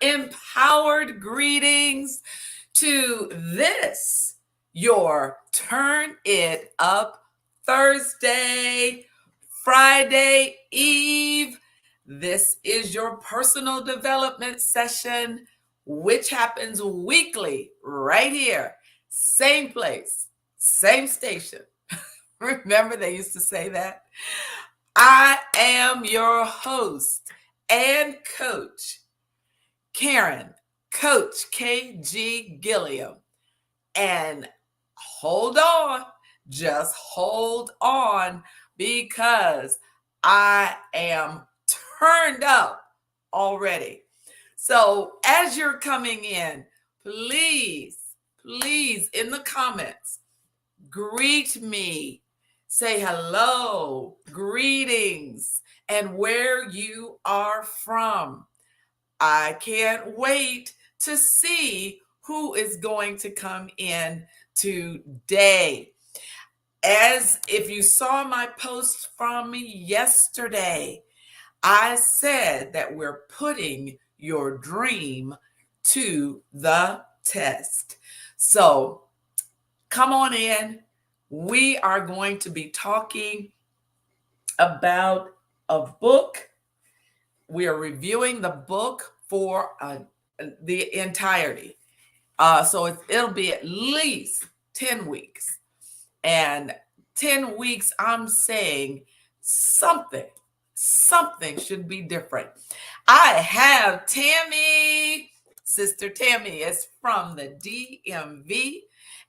empowered greetings to this, your Turn It Up Thursday, Friday Eve. This is your personal development session, which happens weekly right here, same place, same station. Remember, they used to say that? I am your host and coach, Karen, Coach KG Gilliam. And hold on, just hold on, because I am turned up already. So as you're coming in, please, in the comments, greet me, say hello, greetings, and where you are from. I can't wait to see who is going to come in today. As if you saw my post from yesterday, I said that we're putting your dream to the test. So come on in. We are going to be talking about a book. We are reviewing the book for the entirety. So it'll be at least 10 weeks. And 10 weeks, I'm saying something should be different. I have Tammy. Sister Tammy is from the DMV.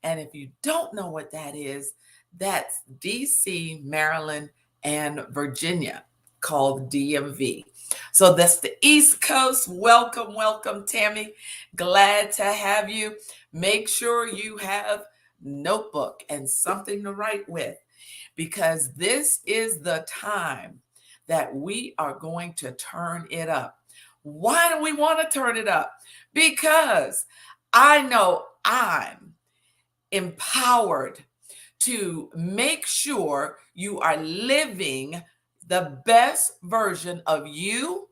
And if you don't know what that is, that's DC, Maryland, and Virginia, called DMV. So that's the East Coast. Welcome, Tammy. Glad to have you. Make sure you have notebook and something to write with, because this is the time that we are going to turn it up. Why do we want to turn it up? Because I know I'm empowered to make sure you are living the best version of you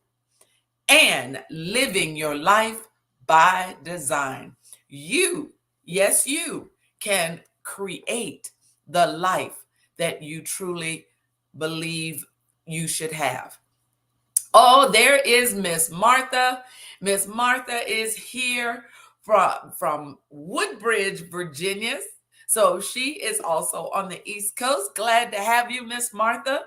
and living your life by design. You, yes, you can create the life that you truly believe you should have. Oh, there is Miss Martha. Miss Martha is here from Woodbridge, Virginia. So she is also on the East Coast. Glad to have you, Miss Martha.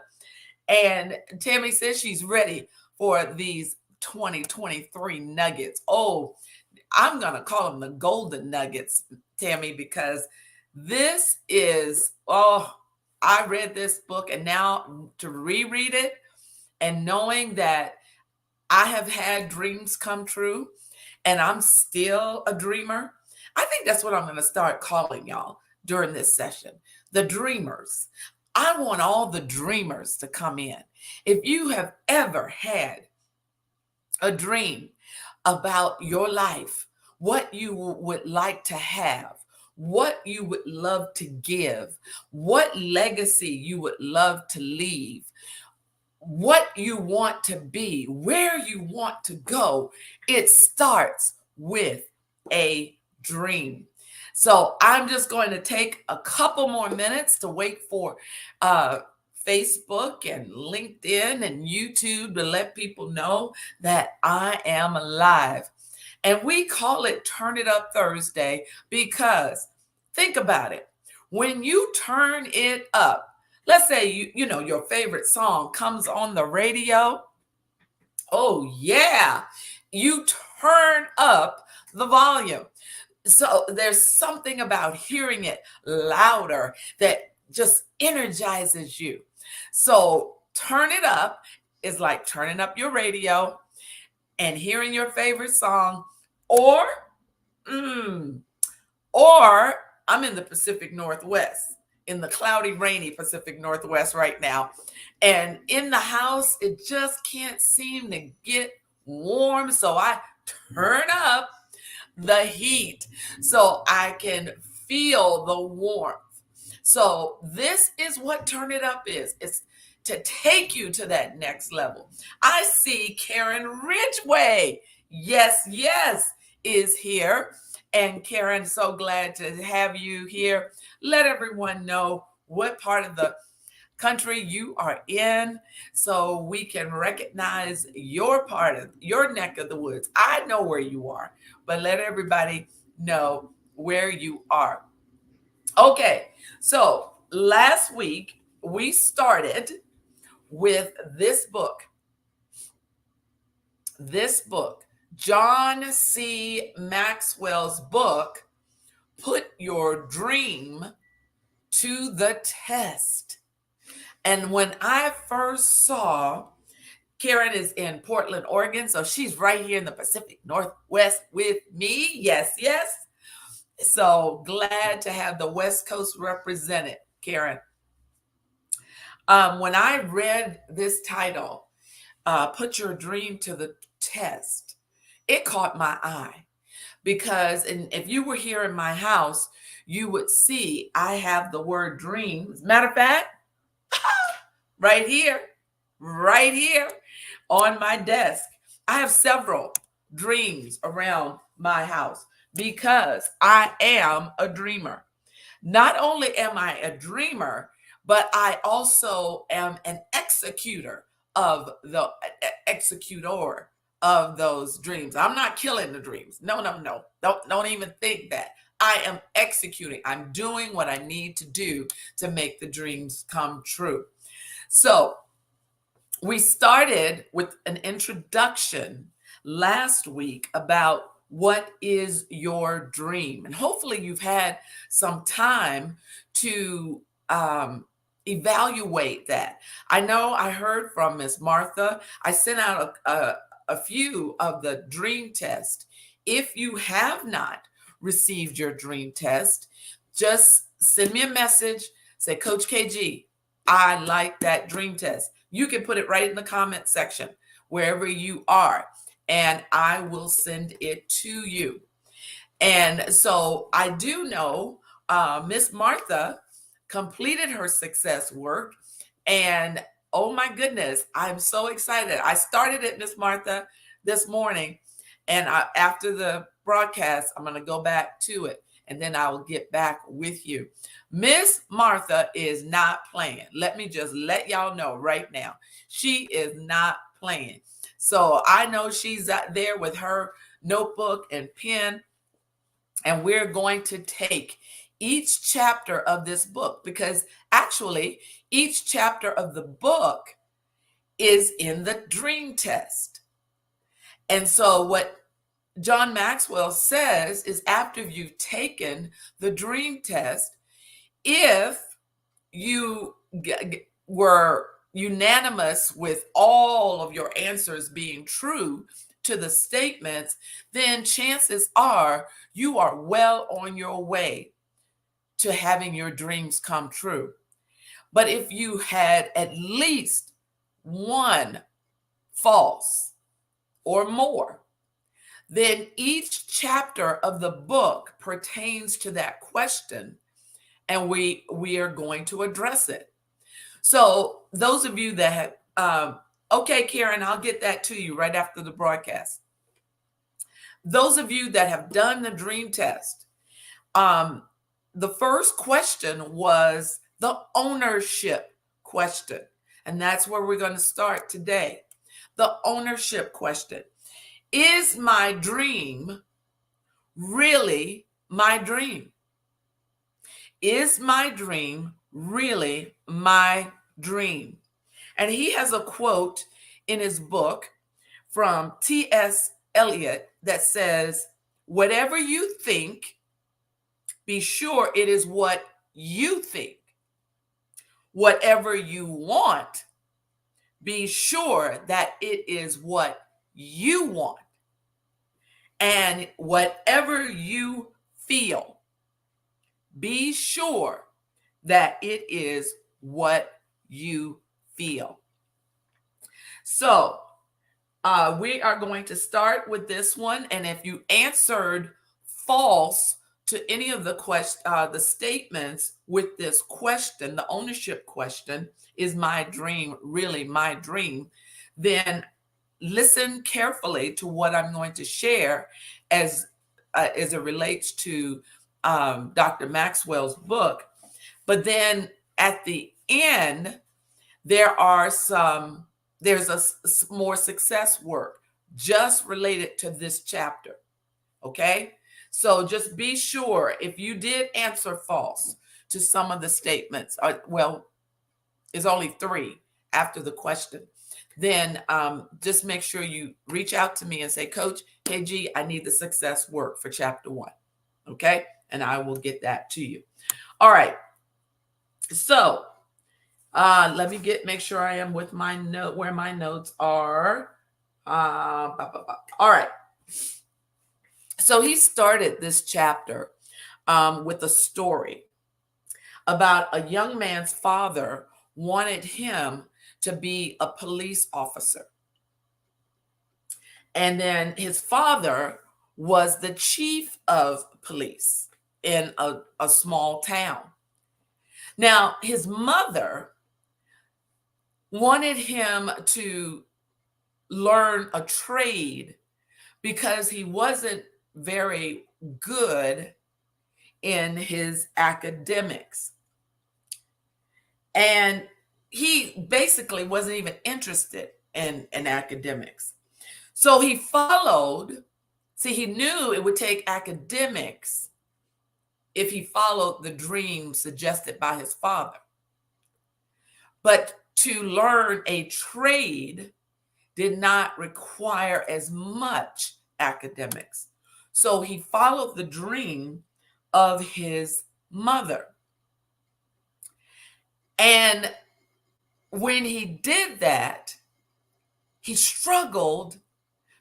And Tammy says she's ready for these 2023 nuggets. Oh, I'm going to call them the golden nuggets, Tammy, because this is, I read this book, and now to reread it and knowing that I have had dreams come true and I'm still a dreamer. I think that's what I'm going to start calling y'all during this session, the dreamers. I want all the dreamers to come in. If you have ever had a dream about your life, what you would like to have, what you would love to give, what legacy you would love to leave, what you want to be, where you want to go, it starts with a dream. So I'm just going to take a couple more minutes to wait for Facebook and LinkedIn and YouTube to let people know that I am alive. And we call it Turn It Up Thursday because think about it. When you turn it up, let's say you know your favorite song comes on the radio. Oh yeah, you turn up the volume. So there's something about hearing it louder that just energizes you. So turn it up is like turning up your radio and hearing your favorite song, or or I'm in the Pacific Northwest, in the cloudy, rainy Pacific Northwest right now. And in the house, it just can't seem to get warm. So I turn up the heat so I can feel the warmth. So this is what Turn It Up is. It's to take you to that next level. I see Karen Ridgway Yes, yes is here. And Karen, so glad to have you here. Let everyone know what part of the country you are in so we can recognize your part of your neck of the woods. I know where you are, but let everybody know where you are. Okay, so last week we started with this book, John C. Maxwell's book, Put Your Dream to the Test. And when I first saw, Karen is in Portland, Oregon, so she's right here in the Pacific Northwest with me. Yes, yes. So glad to have the West Coast represented, Karen. When I read this title, Put Your Dream to the Test, it caught my eye because and if you were here in my house, you would see I have the word dream. As a matter of fact, right here, right here on my desk. I have several dreams around my house because I am a dreamer. Not only am I a dreamer, but I also am an executor of those dreams. I'm not killing the dreams. No, no, no. Don't even think that. I am executing. I'm doing what I need to do to make the dreams come true. So, we started with an introduction last week about what is your dream. And hopefully, you've had some time to evaluate that. I know I heard from Miss Martha. I sent out a few of the dream tests. If you have not received your dream test, just send me a message, say, Coach KG, I like that dream test. You can put it right in the comment section wherever you are, and I will send it to you. And so I do know Miss Martha completed her success work, and oh my goodness, I'm so excited. I started it, Miss Martha, this morning, and after the broadcast, I'm going to go back to it, and then I will get back with you. Miss Martha is not playing. Let me just let y'all know right now. She is not playing. So I know she's out there with her notebook and pen, and we're going to take each chapter of this book because actually each chapter of the book is in the dream test. And so what John Maxwell says is after you've taken the dream test, if you were unanimous with all of your answers being true to the statements, then chances are you are well on your way to having your dreams come true. But if you had at least one false or more, then each chapter of the book pertains to that question, and we are going to address it. So those of you that have, okay, Karen, I'll get that to you right after the broadcast. Those of you that have done the dream test, the first question was the ownership question. And that's where we're going to start today. The ownership question. Is my dream really my dream? Is my dream really my dream? And he has a quote in his book from T.S. Eliot that says, whatever you think, be sure it is what you think. Whatever you want, be sure that it is what you want. And whatever you feel, be sure that it is what you feel. So we are going to start with this one. And if you answered false to any of the statements with this question, the ownership question, is my dream really my dream? Then listen carefully to what I'm going to share as it relates to Dr. Maxwell's book. But then at the end, there's more success work just related to this chapter. Okay. So just be sure if you did answer false to some of the statements, well, it's only 3 after the question, then just make sure you reach out to me and say, Coach, KG, I need the success work for chapter 1. Okay. And I will get that to you. All right. So let me make sure I am with my note where my notes are. All right. So he started this chapter with a story about a young man's father wanted him to be a police officer. And then his father was the chief of police in a small town. Now, his mother wanted him to learn a trade because he wasn't very good in his academics. And he basically wasn't even interested in academics. So he he knew it would take academics if he followed the dream suggested by his father. But to learn a trade did not require as much academics. So he followed the dream of his mother. And when he did that, he struggled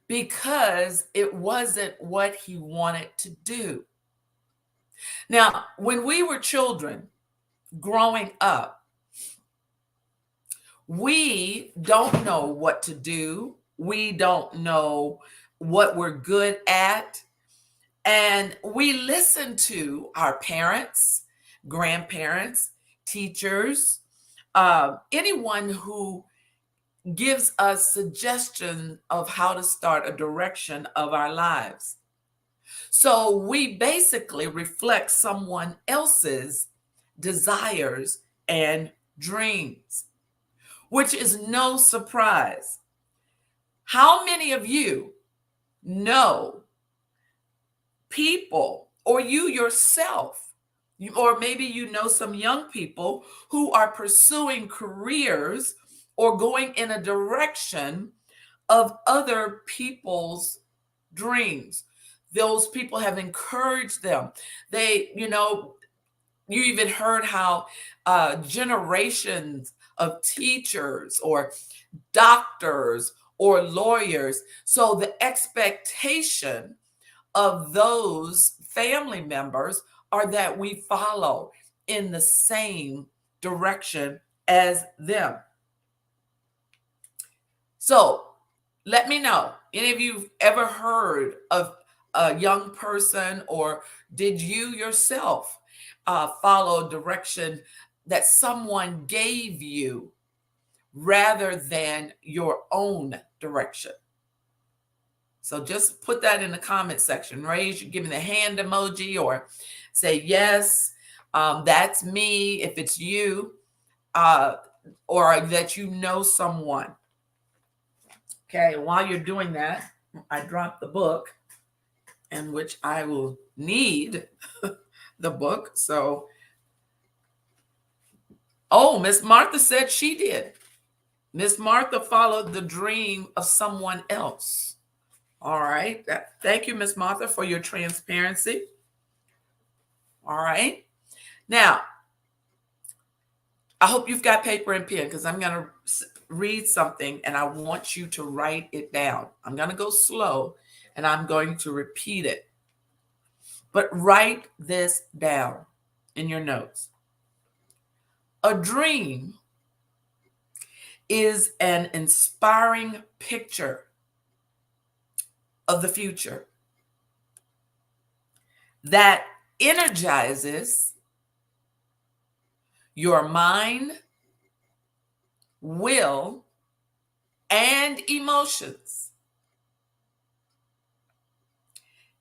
because it wasn't what he wanted to do. Now, when we were children growing up, we don't know what to do. We don't know what we're good at. And we listen to our parents, grandparents, teachers, anyone who gives us suggestion of how to start a direction of our lives. So we basically reflect someone else's desires and dreams, which is no surprise. How many of you know people, or you yourself, or maybe you know some young people who are pursuing careers or going in a direction of other people's dreams? Those people have encouraged them. You even heard how generations of teachers or doctors or lawyers, so the expectation of those family members are that we follow in the same direction as them. So let me know, any of you ever heard of a young person, or did you yourself follow a direction that someone gave you rather than your own direction? So just put that in the comment section. Give me the hand emoji, or say, yes, that's me, if it's you, or that you know someone. Okay, while you're doing that, I dropped the book, in which I will need the book. So, Miss Martha said she did. Miss Martha followed the dream of someone else. All right. Thank you, Miss Martha, for your transparency. All right. Now, I hope you've got paper and pen, because I'm going to read something and I want you to write it down. I'm going to go slow and I'm going to repeat it. But write this down in your notes. A dream is an inspiring picture of the future that energizes your mind, will, and emotions,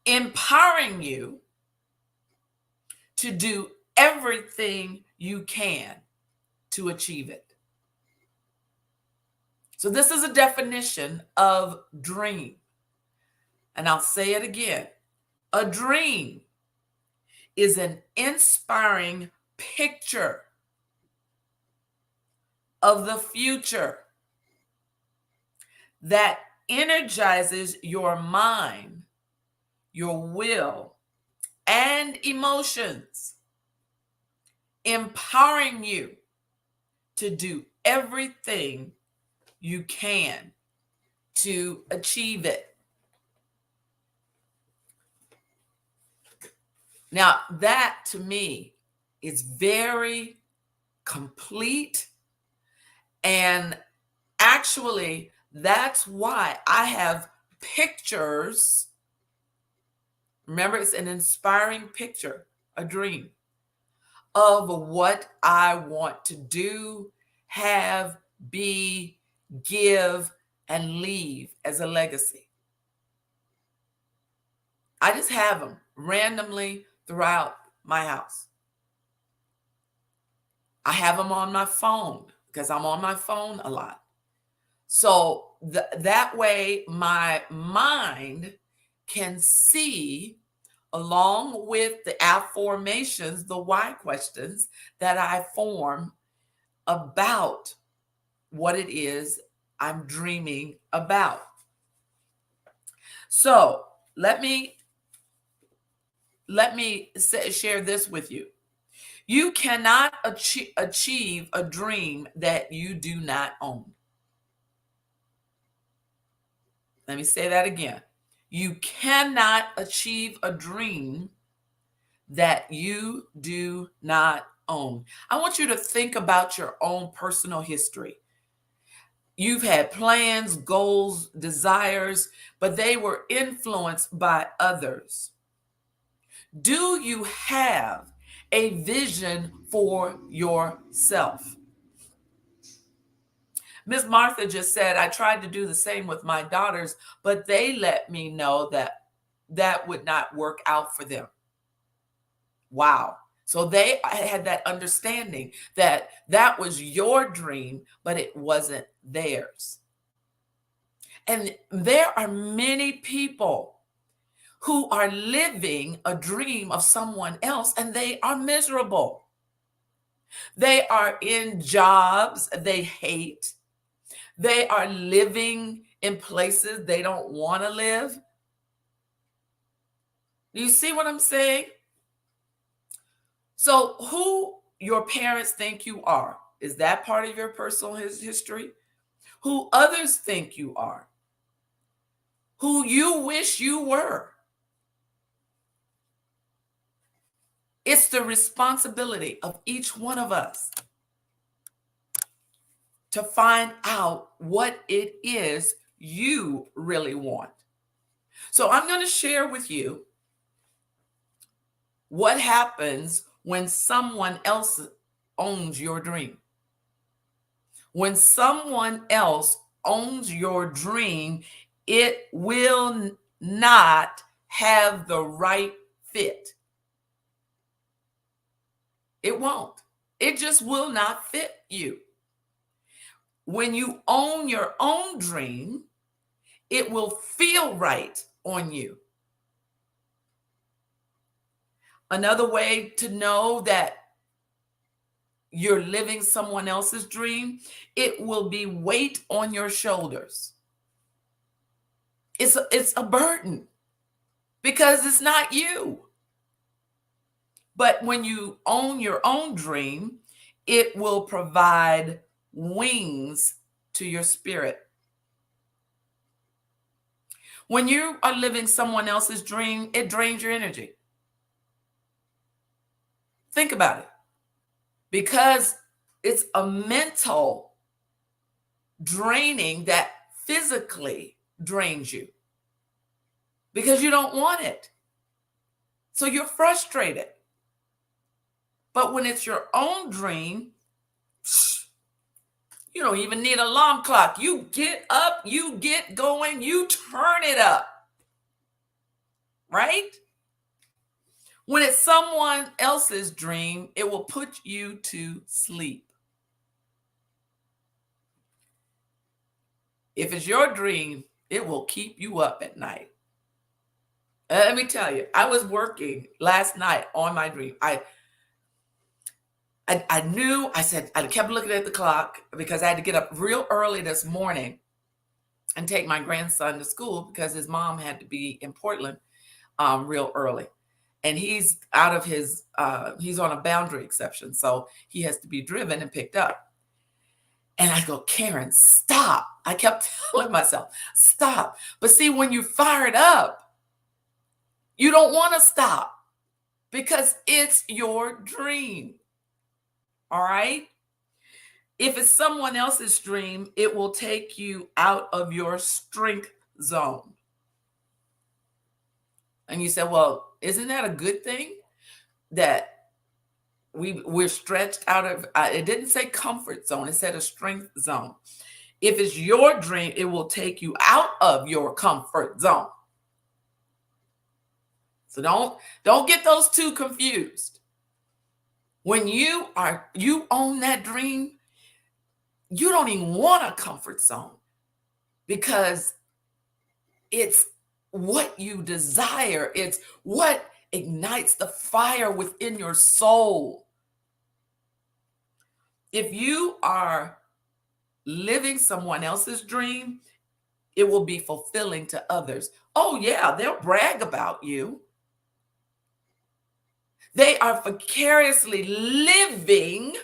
empowering you to do everything you can to achieve it. So this is a definition of dream. And I'll say it again. A dream is an inspiring picture of the future that energizes your mind, your will, and emotions, empowering you to do everything you can to achieve it. Now, that to me is very complete, and actually, that's why I have pictures. Remember, it's an inspiring picture, a dream of what I want to do, have, be, give, and leave as a legacy. I just have them randomly throughout my house. I have them on my phone because I'm on my phone a lot. So that way my mind can see, along with the affirmations, the why questions that I form about what it is I'm dreaming about. So let me share this with you. You cannot achieve a dream that you do not own. Let me say that again. You cannot achieve a dream that you do not own. I want you to think about your own personal history. You've had plans, goals, desires, but they were influenced by others. Do you have a vision for yourself? Miss Martha just said, I tried to do the same with my daughters, but they let me know that that would not work out for them. Wow. So they had that understanding that that was your dream, but it wasn't theirs. And there are many people who are living a dream of someone else, and they are miserable. They are in jobs they hate. They are living in places they don't want to live. Do you see what I'm saying? So who your parents think you are, is that part of your personal history? Who others think you are? Who you wish you were? It's the responsibility of each one of us to find out what it is you really want. So I'm going to share with you what happens when someone else owns your dream. When someone else owns your dream, it will not have the right fit. It won't. It just will not fit you. When you own your own dream, it will feel right on you. Another way to know that you're living someone else's dream, it will be weight on your shoulders. It's a burden because it's not you. But when you own your own dream, it will provide wings to your spirit. When you are living someone else's dream, it drains your energy. Think about it. Because it's a mental draining that physically drains you because you don't want it. So you're frustrated. But when it's your own dream, You don't even need an alarm clock. You get up, you get going, you turn it up, right? When it's someone else's dream, it will put you to sleep. If it's your dream, it will keep you up at night. Let me tell you, I was working last night on my dream. I knew, I said, I kept looking at the clock because I had to get up real early this morning and take my grandson to school because his mom had to be in Portland real early. And he's out of his, he's on a boundary exception. So he has to be driven and picked up. And I go, Karen, stop. I kept telling myself, stop. But see, when you fire it up, you don't want to stop because it's your dream. All right. If it's someone else's dream, it will take you out of your strength zone. And you say, well, isn't that a good thing that we're stretched out of, it didn't say comfort zone, it said a strength zone. If it's your dream, it will take you out of your comfort zone. So don't get those two confused. When you own that dream, you don't even want a comfort zone because it's what you desire. It's what ignites the fire within your soul. If you are living someone else's dream, it will be fulfilling to others. Oh yeah, they'll brag about you. They are vicariously living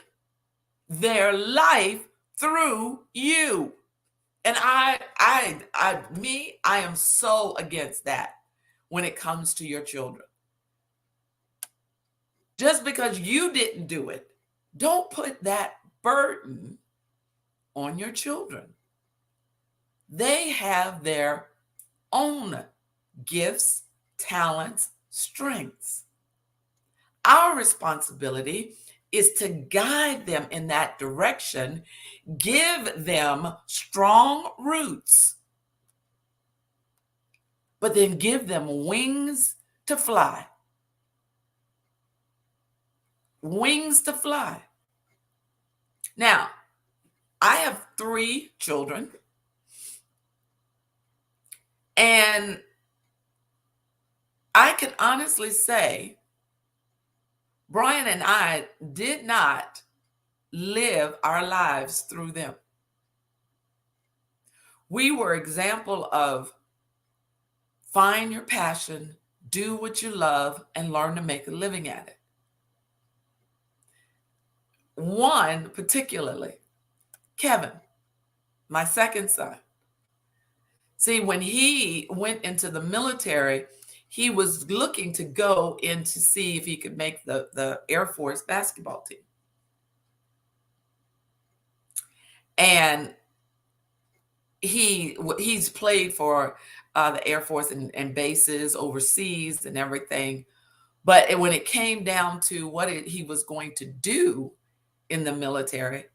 their life through you. And I am so against that when it comes to your children. Just because you didn't do it, don't put that burden on your children. They have their own gifts, talents, strengths. Our responsibility is to guide them in that direction, give them strong roots, but then give them wings to fly. Wings to fly. Now, I have 3 children, and I can honestly say Brian and I did not live our lives through them. We were example of find your passion, do what you love, and learn to make a living at it. One particularly, Kevin, my second son. See, when he went into the military, he was looking to go in to see if he could make the Air Force basketball team. And he's played for the Air Force and bases overseas and everything. But when it came down to what he was going to do in the military,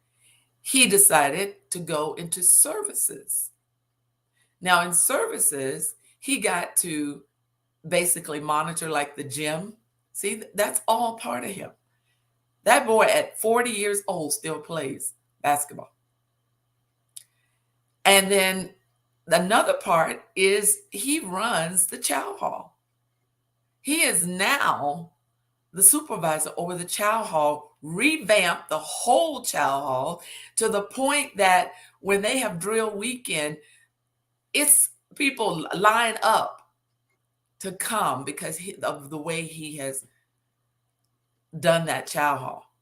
he decided to go into services. Now, in services, he got to basically monitor like the gym. See, that's all part of him. That boy at 40 years old still plays basketball. And then another part is he runs the chow hall. He is now the supervisor over the chow hall, revamped the whole chow hall to the point that when they have drill weekend, it's people line up to come because of the way he has done that chow hall.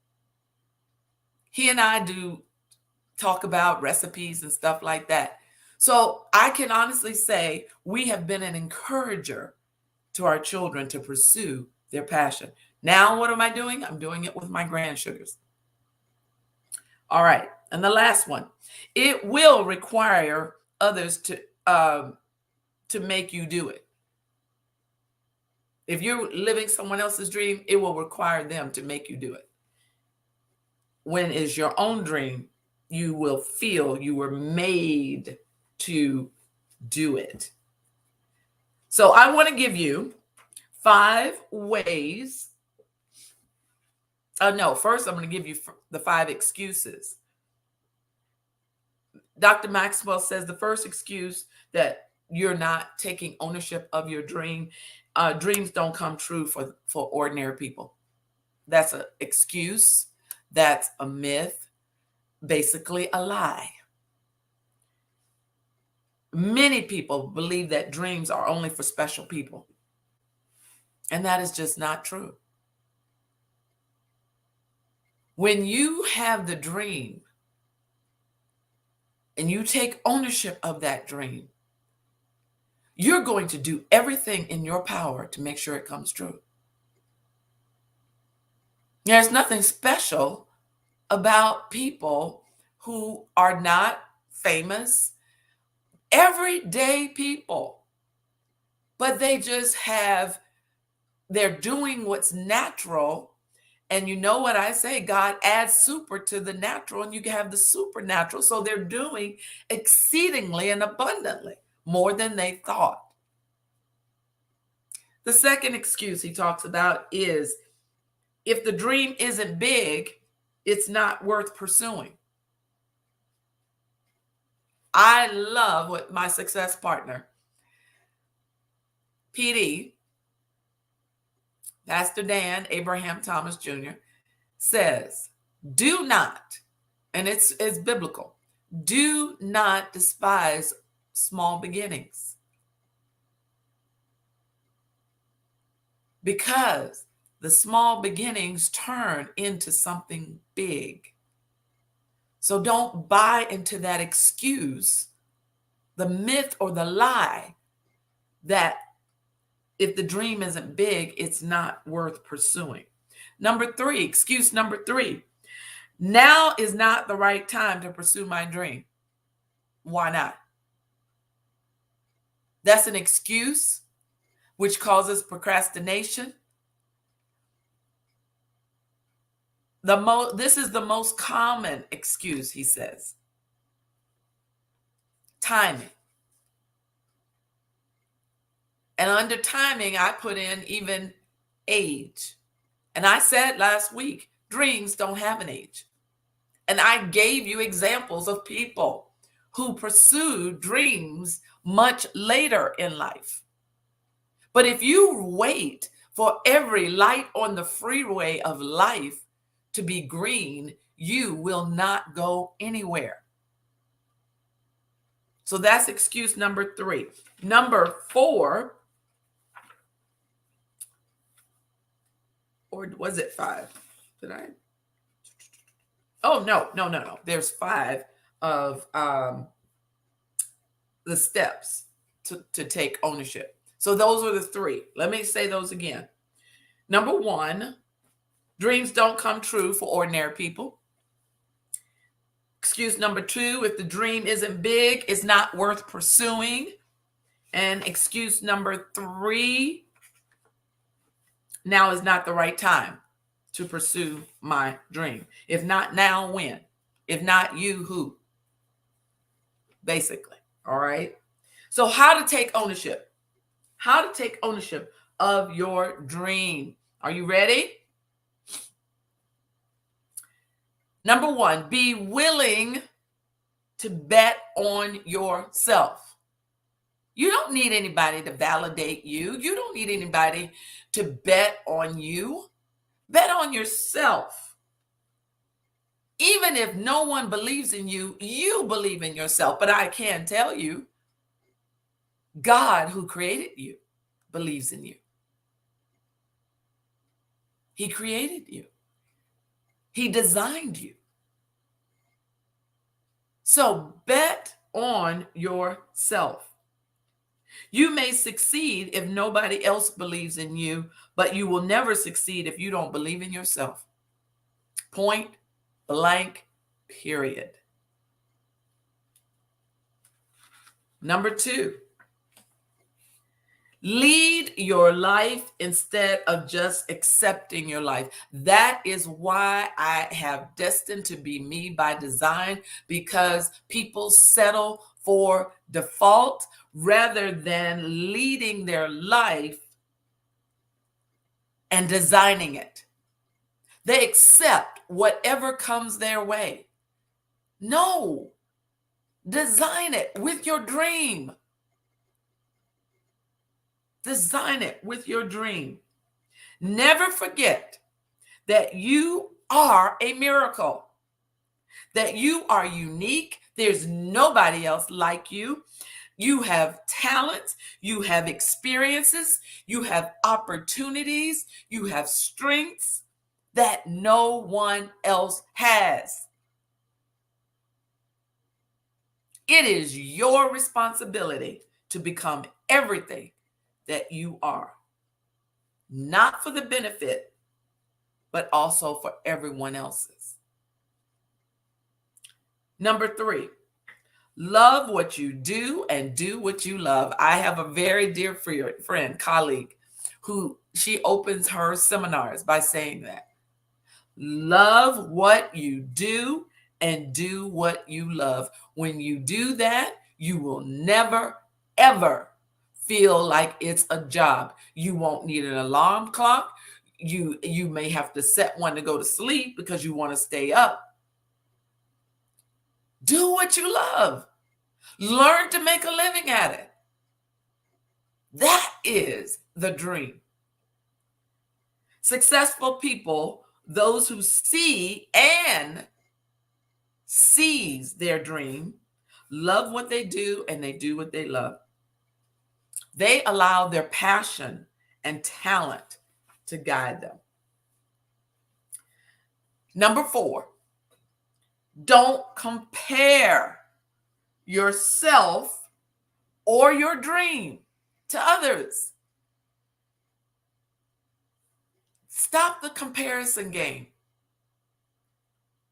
He and I do talk about recipes and stuff like that. So I can honestly say we have been an encourager to our children to pursue their passion. Now, what am I doing? I'm doing it with my grandsugars. All right. And the last one, it will require others to make you do it. If you're living someone else's dream, it will require them to make you do it. When it's your own dream, you will feel you were made to do it. So I want to give you 5 ways. No, first I'm going to give you the 5 excuses. Dr. Maxwell says the first excuse that you're not taking ownership of your dream, dreams don't come true for ordinary people. That's an excuse. That's a myth, basically a lie. Many people believe that dreams are only for special people. And that is just not true. When you have the dream and you take ownership of that dream, you're going to do everything in your power to make sure it comes true. There's nothing special about people who are not famous, everyday people, but they just they're doing what's natural. And you know what I say, God adds super to the natural and you have the supernatural. So they're doing exceedingly and abundantly more than they thought. The second excuse he talks about is if the dream isn't big, it's not worth pursuing. I love what my success partner, PD, Pastor Dan Abraham Thomas Jr., says, do not, and it's biblical, do not despise small beginnings. Because the small beginnings turn into something big. So don't buy into that excuse, the myth or the lie that if the dream isn't big, it's not worth pursuing. Excuse number 3, now is not the right time to pursue my dream. Why not? That's an excuse which causes procrastination. This is the most common excuse, he says. Timing. And under timing, I put in even age. And I said last week, dreams don't have an age. And I gave you examples of people who pursued dreams much later in life. But if you wait for every light on the freeway of life to be green, you will not go anywhere. So that's excuse number 3. Number 4, or was it 5? Did I? Oh, no. There's 5 of the steps to take ownership. So those are the 3. Let me say those again. Number 1, dreams don't come true for ordinary people. Excuse number 2, if the dream isn't big, it's not worth pursuing. And excuse number 3, now is not the right time to pursue my dream. If not now, when? If not you, who? Basically, all right? So how to take ownership? How to take ownership of your dream. Are you ready? Number 1, be willing to bet on yourself. You don't need anybody to validate you. You don't need anybody to bet on you. Bet on yourself. Even if no one believes in you, you believe in yourself. But I can tell you, God, who created you, believes in you. He created you. He designed you. So bet on yourself. You may succeed if nobody else believes in you, but you will never succeed if you don't believe in yourself. Point blank, period. Number 2, Lead your life instead of just accepting your life. That is why I have Destined to Be Me by Design, because people settle for default rather than leading their life and designing it. They accept whatever comes their way. No, design it with your dream. Design it with your dream. Never forget that you are a miracle, that you are unique. There's nobody else like you. You have talents, you have experiences, you have opportunities, you have strengths that no one else has. It is your responsibility to become everything that you are, not for the benefit, but also for everyone else's. Number 3, love what you do and do what you love. I have a very dear friend, colleague, who she opens her seminars by saying that. Love what you do and do what you love. When you do that, you will never, ever feel like it's a job. You won't need an alarm clock. You may have to set one to go to sleep because you want to stay up. Do what you love. Learn to make a living at it. That is the dream. Successful people, those who see and seize their dream, love what they do and they do what they love. They allow their passion and talent to guide them. Number 4, don't compare yourself or your dream to others. Stop the comparison game.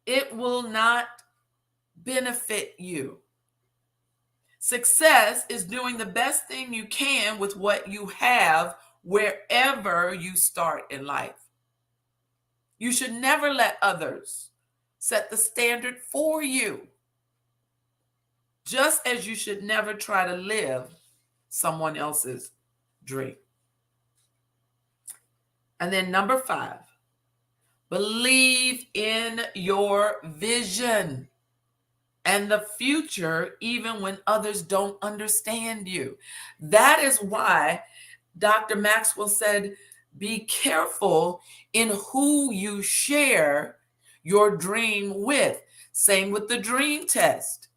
It will not benefit you. Success is doing the best thing you can with what you have wherever you start in life. You should never let others set the standard for you, just as you should never try to live someone else's dream. And then number 5, believe in your vision and the future, even when others don't understand you. That is why Dr. Maxwell said, be careful in who you share your dream with. Same with the dream test.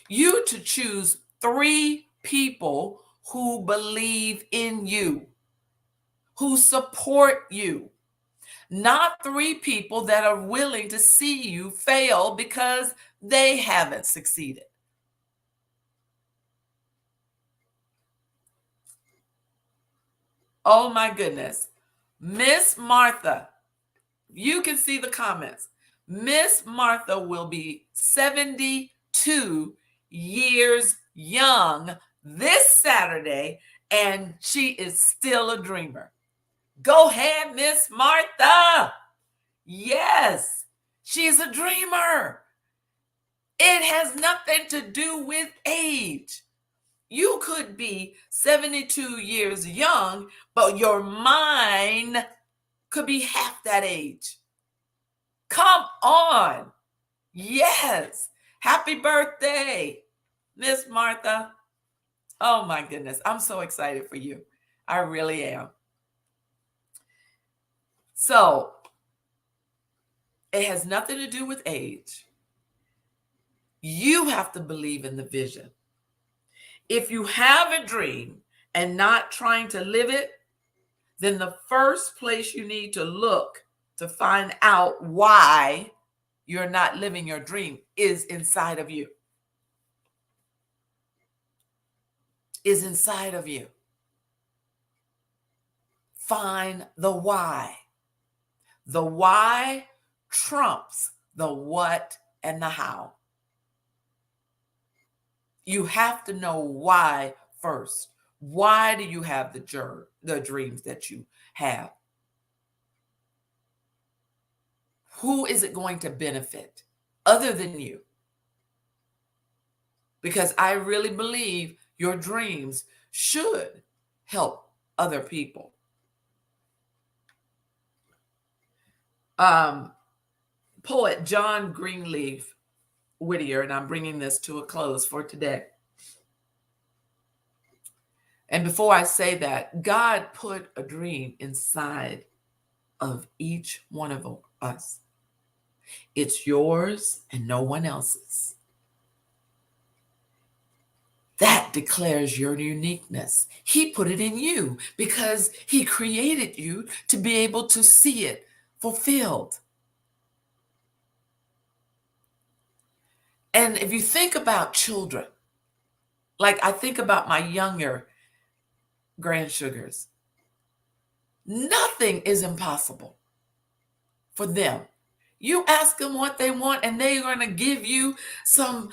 You to choose 3 people who believe in you, who support you, not 3 people that are willing to see you fail because they haven't succeeded. Oh my goodness. Miss Martha, you can see the comments. Miss Martha will be 72 years young this Saturday, and she is still a dreamer. Go ahead, Miss Martha. Yes, she's a dreamer. It has nothing to do with age. You could be 72 years young, but your mind could be half that age. Come on. Yes. Happy birthday, Miss Martha. Oh my goodness. I'm so excited for you. I really am. So it has nothing to do with age. You have to believe in the vision. If you have a dream and not trying to live it, then the first place you need to look to find out why you're not living your dream is inside of you. Is inside of you. Find the why. The why trumps the what and the how. You have to know why first. Why do you have the dreams that you have? Who is it going to benefit other than you? Because I really believe your dreams should help other people. Poet John Greenleaf Whittier, and I'm bringing this to a close for today. And before I say that, God put a dream inside of each one of us. It's yours and no one else's. That declares your uniqueness. He put it in you because he created you to be able to see it fulfilled. And if you think about children, like I think about my younger grandsugars, nothing is impossible for them. You ask them what they want, and they're going to give you some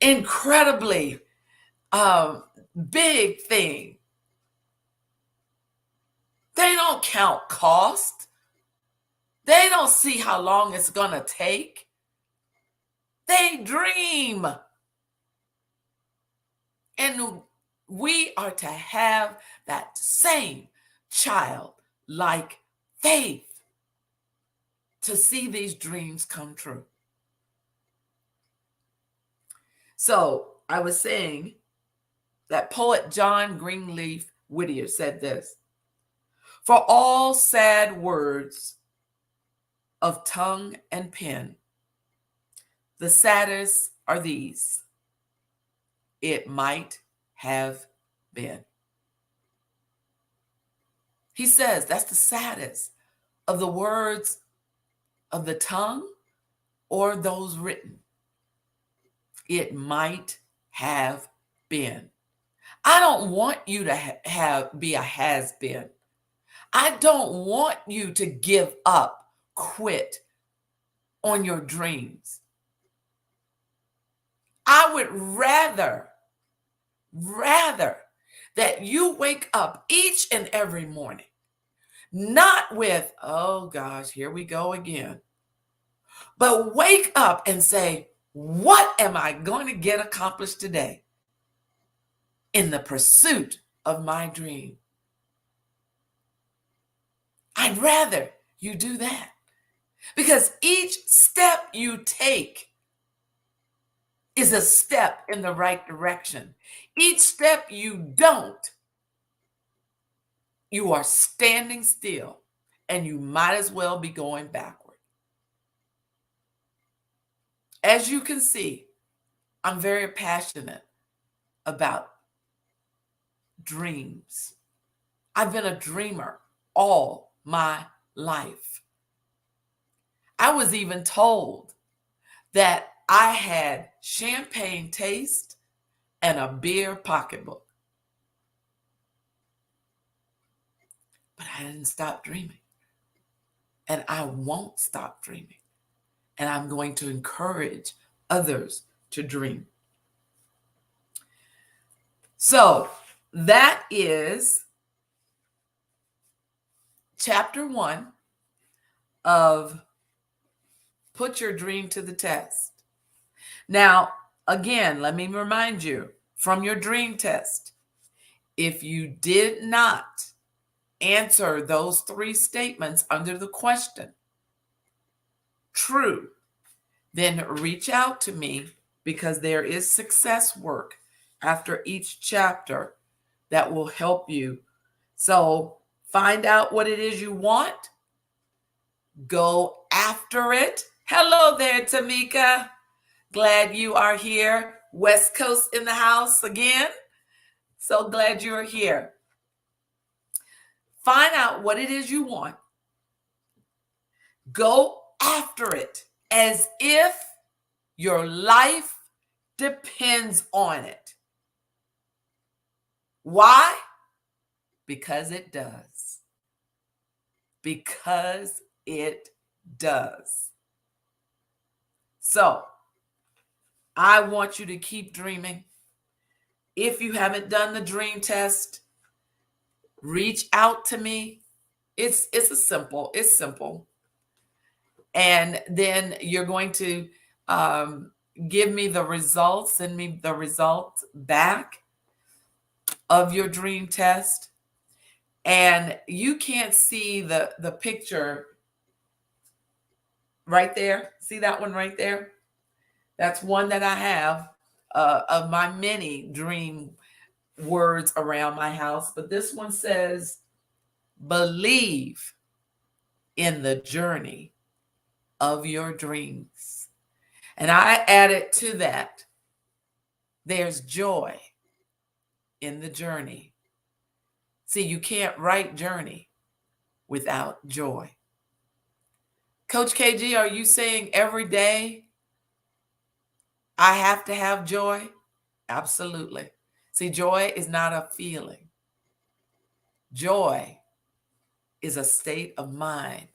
incredibly big thing. They don't count cost. They don't see how long it's going to take. They dream. And we are to have that same childlike faith to see these dreams come true. So I was saying that poet John Greenleaf Whittier said this: "For all sad words of tongue and pen, the saddest are these: it might have been." He says that's the saddest of the words of the tongue or those written. It might have been. I don't want you to be a has-been. I don't want you to give up, quit on your dreams. I would rather that you wake up each and every morning, not with, oh gosh, here we go again, but wake up and say, what am I going to get accomplished today in the pursuit of my dream? I'd rather you do that, because each step you take is a step in the right direction. Each step you don't, you are standing still, and you might as well be going backward. As you can see, I'm very passionate about dreams. I've been a dreamer all my life. I was even told that I had champagne taste and a beer pocketbook. But I didn't stop dreaming. And I won't stop dreaming. And I'm going to encourage others to dream. So that is chapter 1 of Put Your Dream to the Test. Now, again, let me remind you from your dream test, if you did not answer those 3 statements under the question, true, then reach out to me, because there is success work after each chapter that will help you. So find out what it is you want. Go after it. Hello there, Tamika. Glad you are here. West Coast in the house again. So glad you're here. Find out what it is you want. Go after it as if your life depends on it. Why? Because it does. Because it does. So, I want you to keep dreaming. If you haven't done the dream test, reach out to me. It's simple. And then you're going to give me the results, send me the results back of your dream test. And you can't see the picture right there. See that one right there? That's one that I have of my many dream words around my house. But this one says, believe in the journey of your dreams. And I added to that, there's joy in the journey. See, you can't write journey without joy. Coach KG, are you saying every day I have to have joy? Absolutely. See, joy is not a feeling. Joy is a state of mind.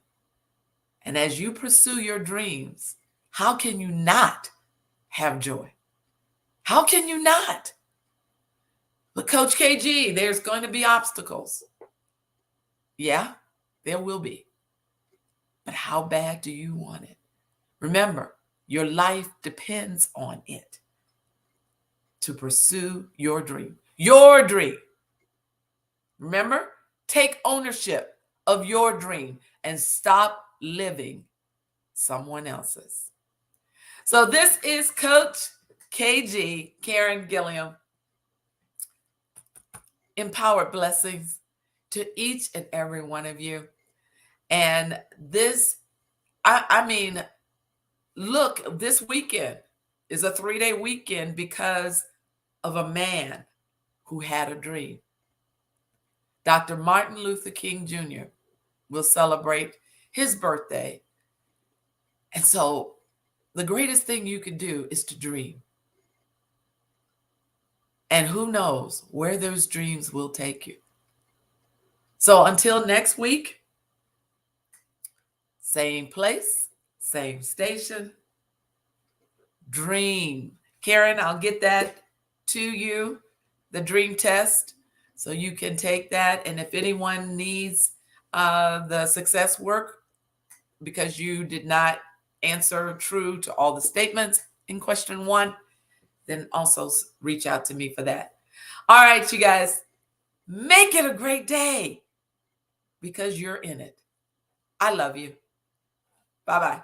And as you pursue your dreams, how can you not have joy? How can you not? But Coach KG, there's going to be obstacles. Yeah, there will be. But how bad do you want it? Remember, your life depends on it to pursue your dream. Your dream. Remember, take ownership of your dream and stop living someone else's. So this is Coach KG, Karen Gilliam. Empowered blessings to each and every one of you. And this, I mean, look, this weekend is a 3-day weekend because of a man who had a dream. Dr. Martin Luther King Jr. will celebrate his birthday. And so the greatest thing you can do is to dream. And who knows where those dreams will take you. So until next week, same place, same station, dream. Karen, I'll get that to you, the dream test, so you can take that. And if anyone needs the success work because you did not answer true to all the statements in question 1, then also reach out to me for that. All right, you guys, make it a great day because you're in it. I love you. Bye-bye.